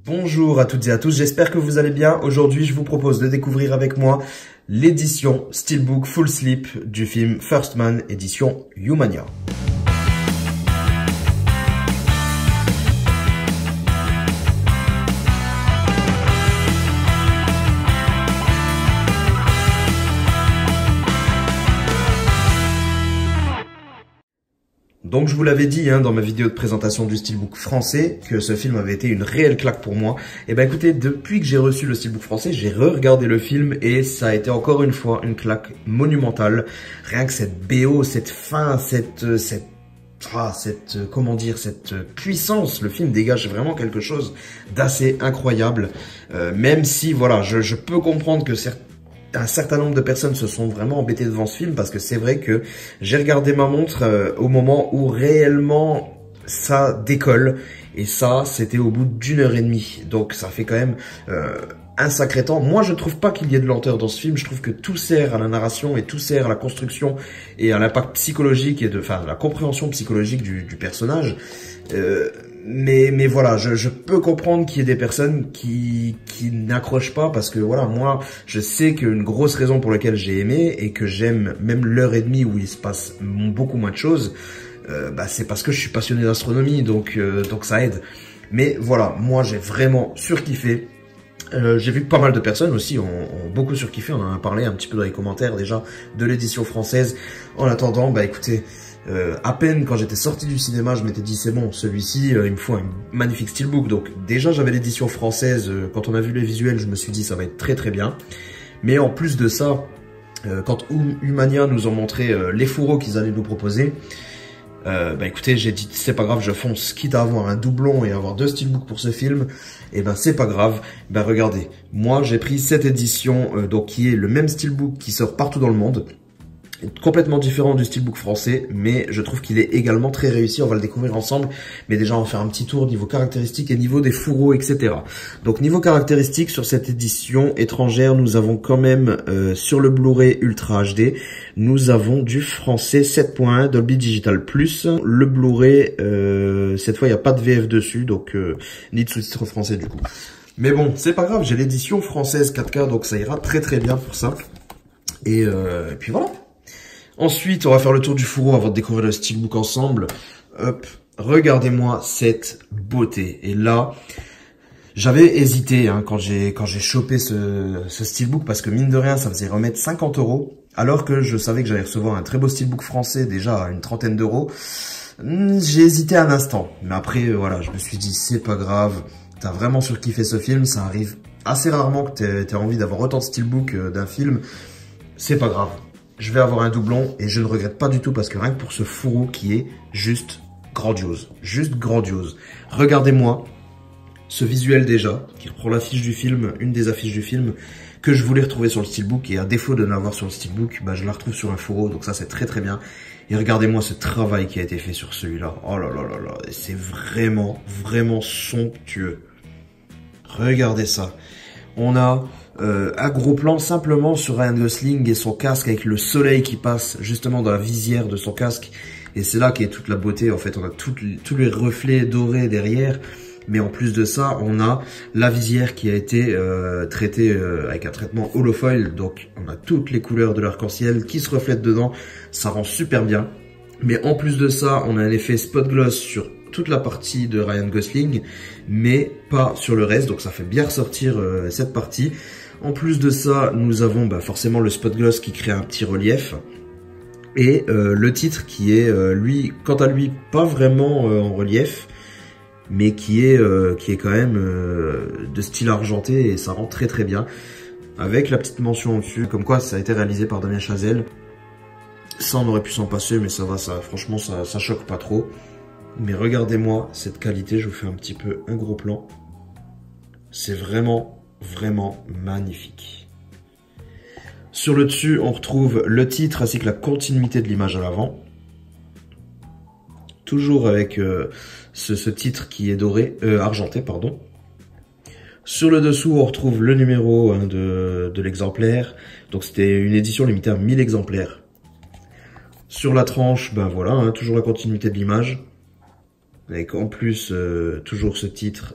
Bonjour à toutes et à tous, j'espère que vous allez bien. Aujourd'hui, je vous propose de découvrir avec moi l'édition Steelbook Full Slip du film First Man, édition Humania. Donc je vous l'avais dit dans ma vidéo de présentation du Steelbook français que ce film avait été une réelle claque pour moi. Et ben écoutez, depuis que j'ai reçu le Steelbook français, j'ai re-regardé le film et ça a été encore une fois une claque monumentale. Rien que cette BO, cette fin, cette puissance, le film dégage vraiment quelque chose d'assez incroyable. Même si voilà, je peux comprendre que un certain nombre de personnes se sont vraiment embêtées devant ce film parce que c'est vrai que j'ai regardé ma montre au moment où réellement ça décolle et ça c'était au bout d'1h30, donc ça fait quand même un sacré temps. Moi je trouve pas qu'il y ait de lenteur dans ce film, je trouve que tout sert à la narration et tout sert à la construction et à l'impact psychologique et la compréhension psychologique du personnage. Mais voilà, je peux comprendre qu'il y ait des personnes qui n'accrochent pas parce que voilà, moi, je sais qu'une grosse raison pour laquelle j'ai aimé et que j'aime même l'heure et demie où il se passe beaucoup moins de choses, c'est parce que je suis passionné d'astronomie, donc ça aide. Mais voilà, moi j'ai vraiment surkiffé. J'ai vu que pas mal de personnes aussi ont beaucoup surkiffé, on en a parlé un petit peu dans les commentaires déjà de l'édition française. En attendant, écoutez, à peine quand j'étais sorti du cinéma, je m'étais dit c'est bon, celui-ci, il me faut un magnifique steelbook. Donc déjà j'avais l'édition française, quand on a vu les visuels, je me suis dit ça va être très très bien. Mais en plus de ça, quand Humania nous ont montré les fourreaux qu'ils allaient nous proposer, écoutez, j'ai dit c'est pas grave, je fonce, quitte à avoir un doublon et avoir 2 steelbooks pour ce film, et c'est pas grave. Regardez, moi j'ai pris cette édition donc qui est le même steelbook qui sort partout dans le monde, complètement différent du steelbook français, mais je trouve qu'il est également très réussi. On va le découvrir ensemble, mais déjà on va faire un petit tour niveau caractéristiques et niveau des fourreaux, etc. Donc niveau caractéristiques, sur cette édition étrangère, nous avons quand même sur le Blu-ray Ultra HD, nous avons du français 7.1 Dolby Digital Plus. Le Blu-ray, cette fois il n'y a pas de VF dessus, donc ni de sous-titres français du coup. Mais bon, c'est pas grave, j'ai l'édition française 4K, donc ça ira très très bien pour ça. Et puis voilà. Ensuite, on va faire le tour du fourreau avant de découvrir le steelbook ensemble. Hop, regardez-moi cette beauté. Et là, j'avais hésité quand j'ai chopé ce steelbook parce que mine de rien, ça faisait remettre 50 €, alors que je savais que j'allais recevoir un très beau steelbook français déjà à une trentaine d'euros. J'ai hésité un instant, mais après voilà, je me suis dit c'est pas grave. T'as vraiment surkiffé ce film, ça arrive assez rarement que t'aies envie d'avoir autant de steelbook d'un film. C'est pas grave. Je vais avoir un doublon et je ne regrette pas du tout parce que rien que pour ce fourreau qui est juste grandiose. Juste grandiose. Regardez-moi ce visuel déjà, qui reprend l'affiche du film, une des affiches du film, que je voulais retrouver sur le steelbook. Et à défaut de l'avoir sur le steelbook, je la retrouve sur un fourreau. Donc ça, c'est très très bien. Et regardez-moi ce travail qui a été fait sur celui-là. Oh là là là là. C'est vraiment, vraiment somptueux. Regardez ça. On a un gros plan simplement sur Ryan Gosling et son casque avec le soleil qui passe justement dans la visière de son casque. Et c'est là qu'est toute la beauté. En fait, on a tous les reflets dorés derrière. Mais en plus de ça, on a la visière qui a été traitée avec un traitement holofoil. Donc, on a toutes les couleurs de l'arc-en-ciel qui se reflètent dedans. Ça rend super bien. Mais en plus de ça, on a un effet spot gloss sur toute la partie de Ryan Gosling, mais pas sur le reste. Donc, ça fait bien ressortir cette partie. En plus de ça, nous avons forcément le spot gloss qui crée un petit relief. Et le titre qui est, lui, quant à lui, pas vraiment en relief, mais qui est quand même de style argenté et ça rend très très bien. Avec la petite mention au-dessus, comme quoi ça a été réalisé par Damien Chazelle. Ça, on aurait pu s'en passer, mais ça va, franchement, ça choque pas trop. Mais regardez-moi cette qualité, je vous fais un petit peu un gros plan. C'est vraiment, vraiment magnifique. Sur le dessus, on retrouve le titre ainsi que la continuité de l'image à l'avant. Toujours avec ce titre qui est doré, argenté, pardon. Sur le dessous, on retrouve le numéro de l'exemplaire. Donc c'était une édition limitée à 1000 exemplaires. Sur la tranche, voilà, toujours la continuité de l'image. Avec en plus toujours ce titre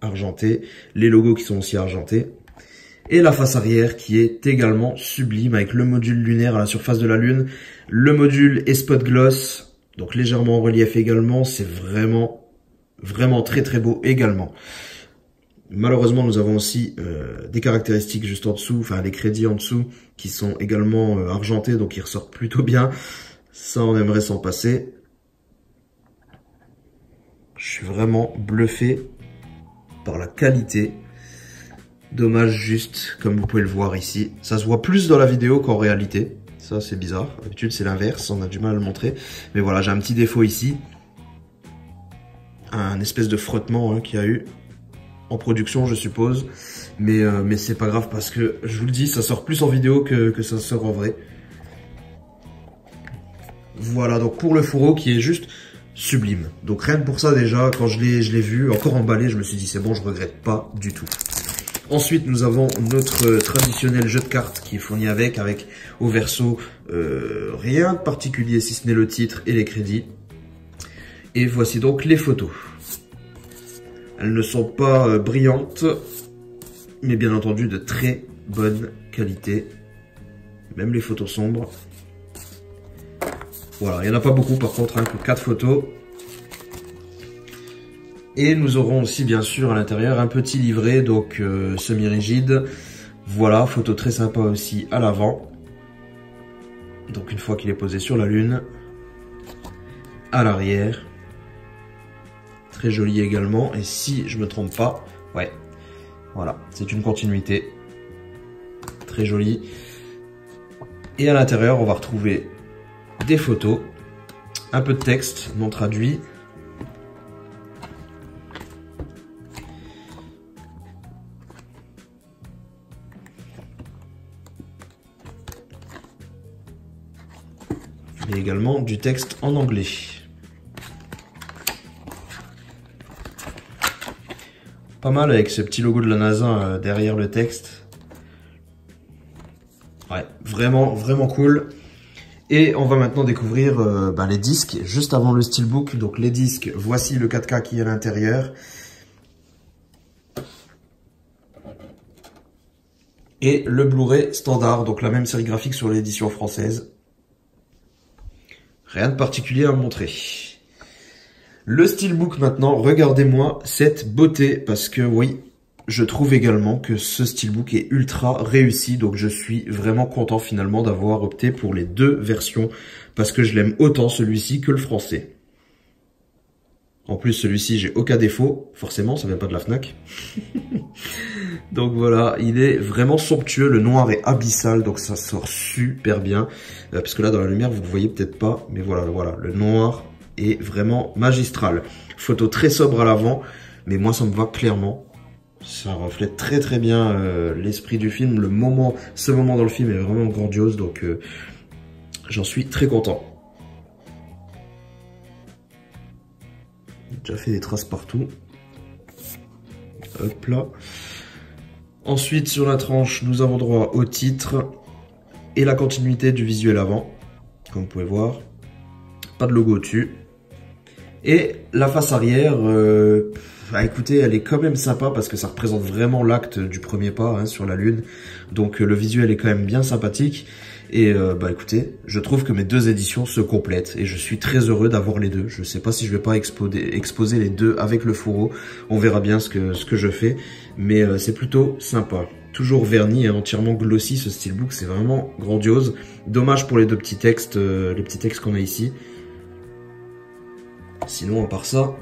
argenté, les logos qui sont aussi argentés. Et la face arrière qui est également sublime avec le module lunaire à la surface de la Lune, le module et spot gloss, donc légèrement en relief également, c'est vraiment très très beau également. Malheureusement nous avons aussi des caractéristiques juste en dessous, enfin les crédits en dessous qui sont également argentés, donc ils ressortent plutôt bien. Ça on aimerait s'en passer. Je suis vraiment bluffé par la qualité. Dommage juste, comme vous pouvez le voir ici. Ça se voit plus dans la vidéo qu'en réalité. Ça, c'est bizarre. D'habitude, c'est l'inverse. On a du mal à le montrer. Mais voilà, j'ai un petit défaut ici. Un espèce de frottement qu'il y a eu. En production, je suppose. Mais c'est pas grave parce que, je vous le dis, ça sort plus en vidéo que ça sort en vrai. Voilà, donc pour le fourreau qui est juste sublime. Donc rien que pour ça déjà, quand je l'ai vu, encore emballé, je me suis dit c'est bon, je regrette pas du tout. Ensuite, nous avons notre traditionnel jeu de cartes qui est fourni avec au verso rien de particulier si ce n'est le titre et les crédits. Et voici donc les photos. Elles ne sont pas brillantes, mais bien entendu de très bonne qualité. Même les photos sombres. Voilà, il n'y en a pas beaucoup par contre, que 4 photos. Et nous aurons aussi bien sûr à l'intérieur un petit livret, donc semi-rigide. Voilà, photo très sympa aussi à l'avant. Donc une fois qu'il est posé sur la Lune. À l'arrière. Très joli également. Et si je me trompe pas, ouais, voilà, c'est une continuité. Très joli. Et à l'intérieur, on va retrouver des photos, un peu de texte non traduit. Et également du texte en anglais. Pas mal avec ce petit logo de la NASA derrière le texte. Ouais, vraiment cool. Et on va maintenant découvrir les disques juste avant le steelbook. Donc les disques, voici le 4K qui est à l'intérieur. Et le Blu-ray standard, donc la même série graphique sur l'édition française. Rien de particulier à montrer. Le steelbook maintenant, regardez-moi cette beauté, parce que oui, je trouve également que ce steelbook est ultra réussi, donc je suis vraiment content finalement d'avoir opté pour les deux versions, parce que je l'aime autant celui-ci que le français. En plus celui-ci j'ai aucun défaut, forcément ça vient pas de la Fnac. Donc voilà, il est vraiment somptueux, le noir est abyssal, donc ça sort super bien, parce que là dans la lumière vous ne voyez peut-être pas, mais voilà, le noir est vraiment magistral. Photo très sobre à l'avant, mais moi ça me va clairement. Ça reflète très bien l'esprit du film, ce moment dans le film est vraiment grandiose, donc j'en suis très content. J'ai déjà fait des traces partout. Hop là. Ensuite sur la tranche, nous avons droit au titre et la continuité du visuel avant, comme vous pouvez voir. Pas de logo au-dessus. Et la face arrière, écoutez, elle est quand même sympa parce que ça représente vraiment l'acte du premier pas sur la Lune. Donc le visuel est quand même bien sympathique. Et écoutez, je trouve que mes deux éditions se complètent et je suis très heureux d'avoir les deux. Je ne sais pas si je vais pas exposer les deux avec le fourreau. On verra bien ce que je fais. Mais c'est plutôt sympa. Toujours verni et entièrement glossy ce steelbook, c'est vraiment grandiose. Dommage pour les deux petits textes, les petits textes qu'on a ici. Sinon, à part ça,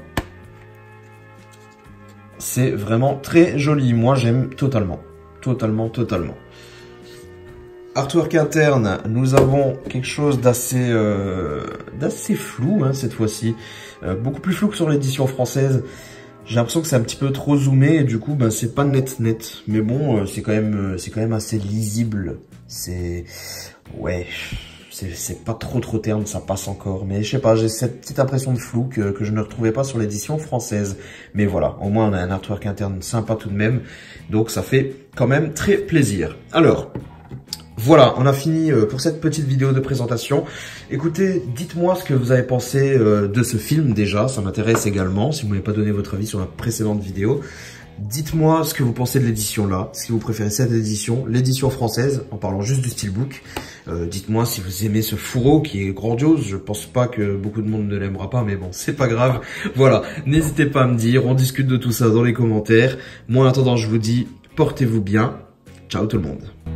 c'est vraiment très joli. Moi, j'aime totalement. Artwork interne, nous avons quelque chose d'assez flou cette fois-ci. Beaucoup plus flou que sur l'édition française. J'ai l'impression que c'est un petit peu trop zoomé et du coup, c'est pas net. Mais bon, c'est quand même assez lisible. C'est pas trop terne, ça passe encore. Mais je sais pas, j'ai cette petite impression de flou que je ne retrouvais pas sur l'édition française. Mais voilà, au moins on a un artwork interne sympa tout de même. Donc ça fait quand même très plaisir. Alors, voilà, on a fini pour cette petite vidéo de présentation. Écoutez, dites-moi ce que vous avez pensé de ce film déjà, ça m'intéresse également, si vous m'avez pas donné votre avis sur la précédente vidéo. Dites-moi ce que vous pensez de l'édition là, si vous préférez cette édition, l'édition française, en parlant juste du steelbook. Dites-moi si vous aimez ce fourreau qui est grandiose. Je pense pas que beaucoup de monde ne l'aimera pas, mais bon, c'est pas grave. Voilà, n'hésitez pas à me dire, on discute de tout ça dans les commentaires. Moi en attendant, je vous dis, portez-vous bien. Ciao tout le monde.